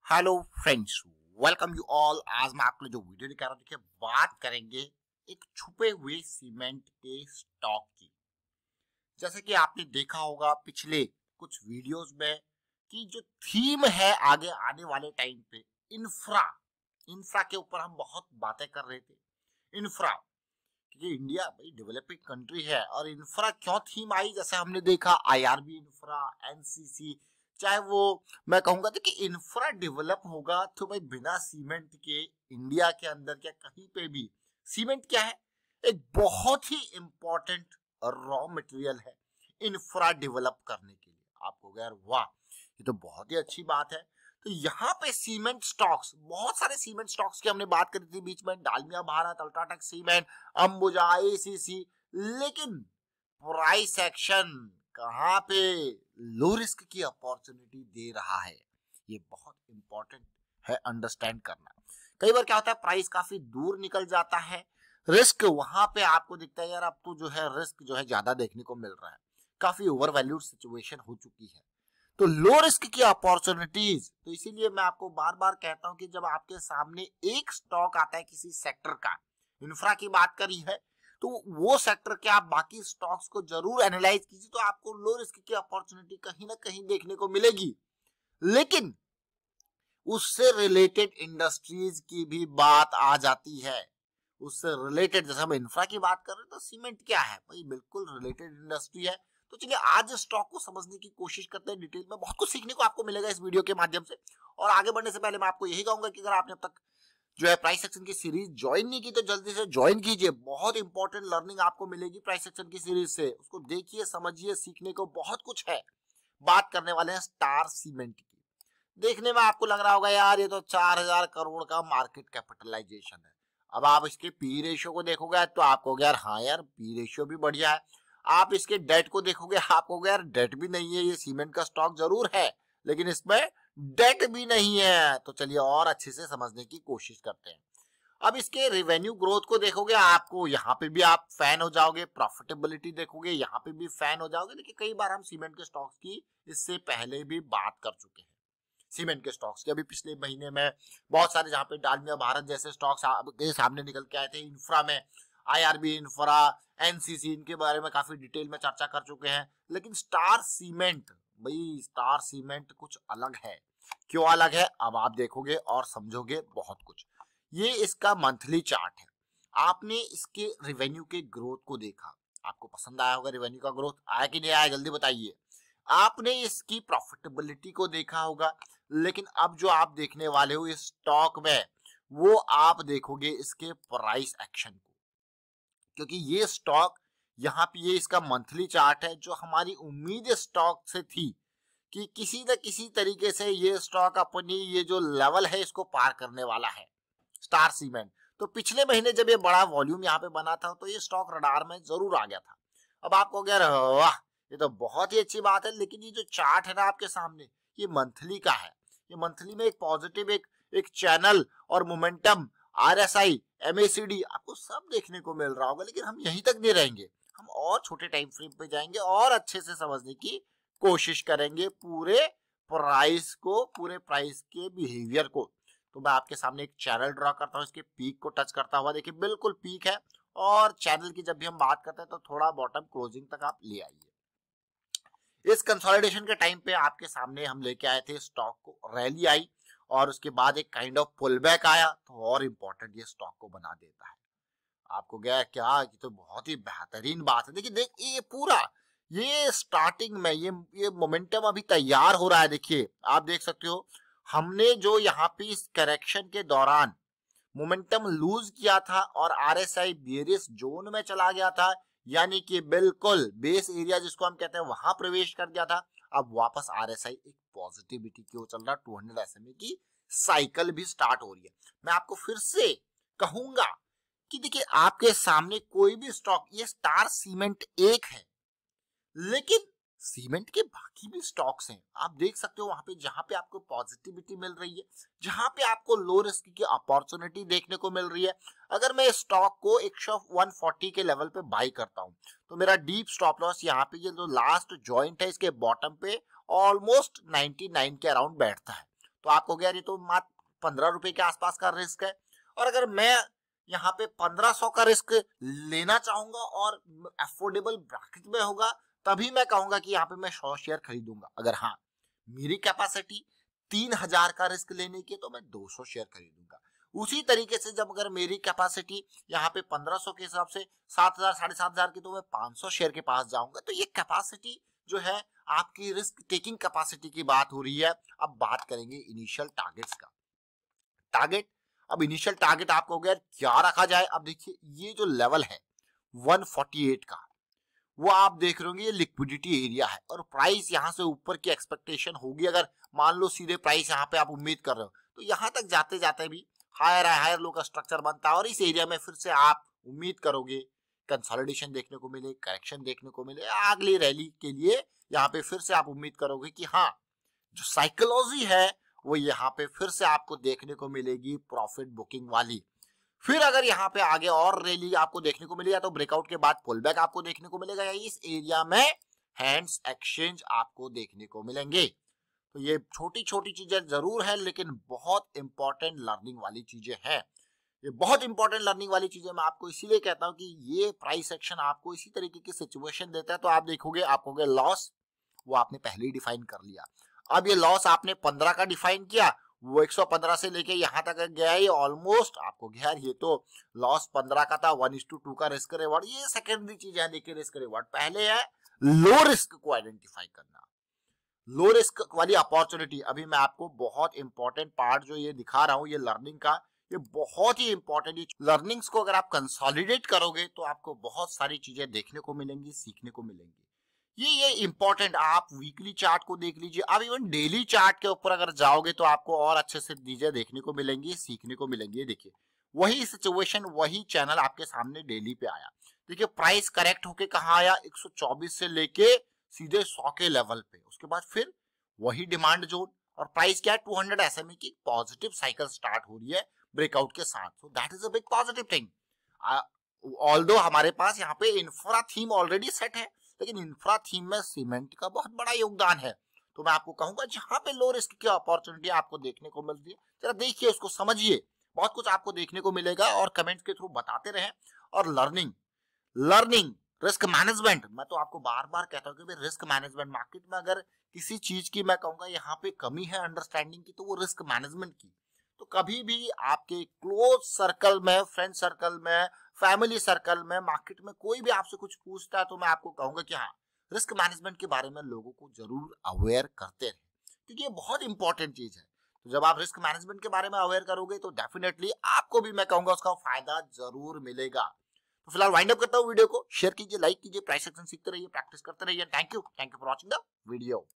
Hello friends, welcome you all. आज मैं आपको जो वीडियो दिखा रहा हूँ, देखिए बात करेंगे एक छुपे हुए सीमेंट के स्टॉक की। जैसे कि आपने देखा होगा पिछले कुछ वीडियोस में कि जो थीम है आगे आने वाले टाइम पे इंफ्रा इंफ्रा के ऊपर हम बहुत बातें कर रहे थे। इंफ्रा, क्योंकि इंडिया भाई डेवलपिंग कंट्री है और इंफ्रा क्यों थीम आई, जैसे हमने देखा आईआरबी इंफ्रा, एनसीसी, चाहे वो मैं कहूंगा कि इंफ्रा डेवलप होगा तो भाई बिना सीमेंट के इंडिया के अंदर क्या कहीं पे भी। सीमेंट क्या है? एक बहुत ही इंपॉर्टेंट रॉ मटेरियल है इंफ्रा डेवलप करने के लिए। आपको यार वाह, ये तो बहुत ही अच्छी बात है। तो यहाँ पे सीमेंट स्टॉक्स, बहुत सारे सीमेंट स्टॉक्स की हमने बात करी थी बीच में, Dalmia Bharat, UltraTech cement, Ambuja, ACC, लेकिन प्राइस एक्शन कहाँ पे लो रिस्क की अपॉर्चुनिटी दे रहा है, ये बहुत इंपॉर्टेंट है अंडरस्टैंड करना। कई बार क्या होता है, प्राइस काफी दूर निकल जाता है, रिस्क वहां पे आपको दिखता है यार अब तो जो है रिस्क जो है ज्यादा देखने को मिल रहा है, काफी ओवर वैल्यूड सिचुएशन हो चुकी है। तो लो रिस्क की अपॉर्चुनिटीज, तो इसीलिए मैं आपको बार बार कहता हूं कि जब आपके सामने एक स्टॉक आता है किसी सेक्टर का, इंफ्रा की बात करी है, तो वो सेक्टर के आप बाकी स्टॉक्स को जरूर एनालाइज कीजिए, तो आपको लो रिस्क की अपॉर्चुनिटी कहीं ना कहीं देखने को मिलेगी। लेकिन उससे रिलेटेड इंडस्ट्रीज की भी बात आ जाती है। उससे रिलेटेड, जैसे हम इंफ्रा की बात कर रहे हैं तो सीमेंट क्या है भाई, बिल्कुल रिलेटेड इंडस्ट्री है। तो चलिए आज स्टॉक को समझने की कोशिश करते हैं डिटेल में, बहुत कुछ सीखने को आपको मिलेगा इस वीडियो के माध्यम से। और आगे बढ़ने से पहले मैं आपको यही कहूंगा कि अगर आपने अब तक जो है प्राइस सेक्शन की सीरीज ज्वाइन नहीं की तो जल्दी से ज्वाइन कीजिए, बहुत इंपॉर्टेंट लर्निंग आपको मिलेगी प्राइस सेक्शन की सीरीज से। उसको देखिए, समझिए, सीखने को बहुत कुछ है। बात करने वाले हैं स्टार सीमेंट की। देखने में आपको लग रहा होगा यार ये तो 4000 करोड़ का मार्केट कैपिटलाइजेशन है। अब आप इसके पी रेशियो को देखोगे तो आपको यार हाँ यार पी रेशियो भी बढ़िया है। आप इसके डेट को देखोगे आपको यार डेट भी नहीं है, ये सीमेंट का स्टॉक जरूर है लेकिन इसमें डेट भी नहीं है। तो चलिए और अच्छे से समझने की कोशिश करते हैं। अब इसके रेवेन्यू ग्रोथ को देखोगे, आपको यहाँ पे भी आप फैन हो जाओगे, प्रॉफिटेबिलिटी देखोगे यहाँ पे भी फैन हो जाओगे। देखिए कई बार हम सीमेंट के स्टॉक्स की इससे पहले भी बात कर चुके हैं। सीमेंट के स्टॉक्स के अभी पिछले महीने में बहुत सारे, जहां पे डालमिया भारत जैसे स्टॉक्स आपके सामने निकल के आए थे, इंफ्रा में आईआरबी इंफ्रा, एनसीसी, इनके बारे में काफी डिटेल में चर्चा कर चुके हैं। लेकिन स्टार सीमेंट, भाई स्टार सीमेंट कुछ अलग है। क्यों अलग है अब आप देखोगे और समझोगे बहुत कुछ। ये इसका मंथली चार्ट है। आपने इसके रेवेन्यू के ग्रोथ को देखा, आपको पसंद आया होगा रेवेन्यू का ग्रोथ, आया कि नहीं आया जल्दी बताइए। आपने इसकी प्रॉफिटेबिलिटी को देखा होगा, लेकिन अब जो आप देखने वाले हो इस स्टॉक में, वो आप देखोगे इसके प्राइस एक्शन को। क्योंकि ये स्टॉक यहाँ पे, ये इसका मंथली चार्ट है, जो हमारी उम्मीद स्टॉक से थी कि किसी न किसी तरीके से ये स्टॉक अपनी ये जो लेवल है इसको पार करने वाला है, स्टार सीमेंट। तो पिछले महीने जब ये बड़ा वॉल्यूम यहाँ पे बना था तो ये स्टॉक रडार में जरूर आ गया था। अब आपको कह वाह ये तो बहुत ही अच्छी बात है, लेकिन ये जो चार्ट है ना आपके सामने, ये मंथली का है। ये मंथली में एक पॉजिटिव एक चैनल और मोमेंटम, आरएसआई, एमएसीडी आपको सब देखने को मिल रहा होगा। लेकिन हम यहीं तक नहीं रहेंगे, हम और छोटे टाइम फ्रेम पे जाएंगे और अच्छे से समझने की कोशिश करेंगे पूरे प्राइस को, पूरे प्राइस के बिहेवियर को। तो मैं आपके सामने एक चैनल ड्रॉ करता हूँ, इसके पीक को टच करता हुआ। देखिए बिल्कुल पीक है, और चैनल की जब भी हम बात करते हैं तो थोड़ा बॉटम क्लोजिंग तक आप ले आइए। इस कंसोलिडेशन के टाइम पे आपके सामने हम लेके आए थे स्टॉक को, रैली आई और उसके बाद एक काइंड ऑफ पुल बैक आया, तो और इंपॉर्टेंट ये स्टॉक को बना देता है। आपको गया क्या, ये तो बहुत ही बेहतरीन बात है। देखिए ये पूरा ये स्टार्टिंग में ये मोमेंटम अभी तैयार हो रहा है। देखिए आप देख सकते हो, हमने जो यहाँ पे इस करेक्शन के दौरान मोमेंटम लूज किया था और आरएसआई बेरिश जोन में चला गया था, यानी कि बिल्कुल बेस एरिया जिसको हम कहते हैं वहां प्रवेश कर गया था। अब वापस आरएसआई एक पॉजिटिविटी की ओर चल रहा, 200 एसएमए की साइकिल भी स्टार्ट हो रही है। मैं आपको फिर से कहूंगा कि देखिए आपके सामने कोई भी स्टॉक, ये स्टार सीमेंट एक है, लेकिन सीमेंट के बाकी भी स्टॉक्स हैं। आप देख सकते हो वहां पे, जहां पे आपको पॉजिटिविटी मिल रही है, जहां पे आपको लो रिस्क की अपॉर्चुनिटी देखने को मिल रही है। अगर मैं स्टॉक को 140 के लेवल पे बाई करता हूं तो मेरा डीप स्टॉप लॉस यहाँ पे, ये जो लास्ट जॉइंट है इसके बॉटम पे ऑलमोस्ट 99 के अराउंड बैठता है। तो आपको यार ये तो मात्र 15 रुपए के आसपास का रिस्क है। और अगर मैं यहाँ पे 1500 का रिस्क लेना चाहूंगा और अफोर्डेबल ब्रैकेट में होगा, तभी मैं कहूंगा कि यहाँ पे मैं 100 शेयर खरीदूंगा। अगर हाँ मेरी कैपेसिटी 3000 का रिस्क लेने की तो मैं 200 शेयर खरीदूंगा। उसी तरीके से जब अगर मेरी कैपेसिटी यहाँ पे 1500 के हिसाब से 7000 7500 की, तो मैं 500 शेयर के पास जाऊंगा। तो ये कैपेसिटी जो है आपकी रिस्क टेकिंग कैपेसिटी की बात हो रही है। अब बात करेंगे इनिशियल टारगेट्स का। टारगेट, अब इनिशियल टारगेट आपको अगर क्या रखा जाए, अब देखिए ये जो लेवल है 148 का, वो आप देख रहे होंगे ये लिक्विडिटी एरिया है और प्राइस यहाँ से ऊपर की एक्सपेक्टेशन होगी। अगर मान लो सीधे प्राइस यहाँ पे आप उम्मीद कर रहे हो तो यहाँ तक जाते जाते भी हायर लो का स्ट्रक्चर बनता है और इस एरिया में फिर से आप उम्मीद करोगे कंसोलिडेशन देखने को मिले, करेक्शन देखने को मिले, अगली रैली के लिए यहाँ पे फिर से आप उम्मीद करोगे कि हाँ जो साइकोलॉजी है वो यहाँ पे फिर से आपको देखने को मिलेगी प्रॉफिट बुकिंग वाली। फिर अगर यहाँ पे आगे और रैली आपको देखने को मिलेगा तो ब्रेकआउट के बाद पुल बैक आपको देखने को मिलेगा, या इस एरिया में हैंड्स एक्सचेंज आपको देखने को मिलेंगे। तो ये छोटी छोटी चीजें जरूर है लेकिन बहुत इंपॉर्टेंट लर्निंग वाली चीजें हैं। ये बहुत इंपॉर्टेंट लर्निंग वाली चीजें मैं आपको इसीलिए कहता हूँ कि ये प्राइस एक्शन आपको इसी तरीके की सिचुएशन देता है। तो आप देखोगे आपको लॉस वो आपने पहले ही डिफाइन कर लिया। अब ये लॉस आपने 15 का डिफाइन किया, वो 115 से लेके यहाँ तक गया, ये ऑलमोस्ट आपको गया, ये तो लॉस 15 का था, 1:2 का रिस्क रिवॉर्ड। ये सेकेंडरी चीज है। देखिए रिस्क रिवॉर्ड पहले है लो रिस्क को आइडेंटिफाई करना, लो रिस्क वाली अपॉर्चुनिटी। अभी मैं आपको बहुत इंपॉर्टेंट पार्ट जो ये दिखा रहा हूँ ये लर्निंग का, ये बहुत ही इंपॉर्टेंट लर्निंग्स को अगर आप कंसोलिडेट करोगे तो आपको बहुत सारी चीजें देखने को मिलेंगी, सीखने को मिलेंगी। ये इंपॉर्टेंट, आप वीकली चार्ट को देख लीजिए, आप इवन डेली चार्ट के ऊपर अगर जाओगे तो आपको और अच्छे से चीजें देखने को मिलेंगी, सीखने को मिलेंगी। देखिए वही सिचुएशन वही चैनल आपके सामने डेली पे आया। देखिए प्राइस करेक्ट होके कहाँ आया, 124 से लेके सीधे 100 के लेवल पे, उसके बाद फिर वही डिमांड जोन और प्राइस क्या है 200 SMA की पॉजिटिव साइकिल स्टार्ट हो रही है ब्रेकआउट के साथ। So that is a big positive thing. Although हमारे पास यहाँ पे इंफ्रा थीम ऑलरेडी सेट है, लेकिन इंफ्रा थीम में सीमेंट का बहुत बड़ा योगदान है। तो मैं आपको कहूंगा जहां पे लो रिस्क की अपॉर्चुनिटी आपको देखने को मिलती है, जरा देखिए उसको समझिए, बहुत कुछ आपको देखने को मिलेगा। और कमेंट्स के थ्रू बताते रहें। और लर्निंग रिस्क मैनेजमेंट, मैं तो आपको बार बार कहता हूँ कि रिस्क मैनेजमेंट मार्केट में अगर किसी चीज की मैं कहूंगा यहाँ पे कमी है अंडरस्टैंडिंग की, तो वो रिस्क मैनेजमेंट की। तो कभी भी आपके क्लोज सर्कल में, फ्रेंड सर्कल में, फैमिली सर्कल में, मार्केट में कोई भी आपसे कुछ पूछता है तो मैं आपको कहूंगा कि हाँ रिस्क मैनेजमेंट के बारे में लोगों को जरूर अवेयर करते रहे, क्योंकि ये बहुत इंपॉर्टेंट चीज है। तो जब आप रिस्क मैनेजमेंट के बारे में अवेयर करोगे तो डेफिनेटली आपको भी मैं कहूंगा उसका फायदा जरूर मिलेगा। तो फिलहाल वाइंड अप करता हूँ वीडियो को, शेयर कीजिए, लाइक कीजिए, प्राइस एक्शन सीखते रहिए, प्रैक्टिस करते रहिए। Thank you for watching the video.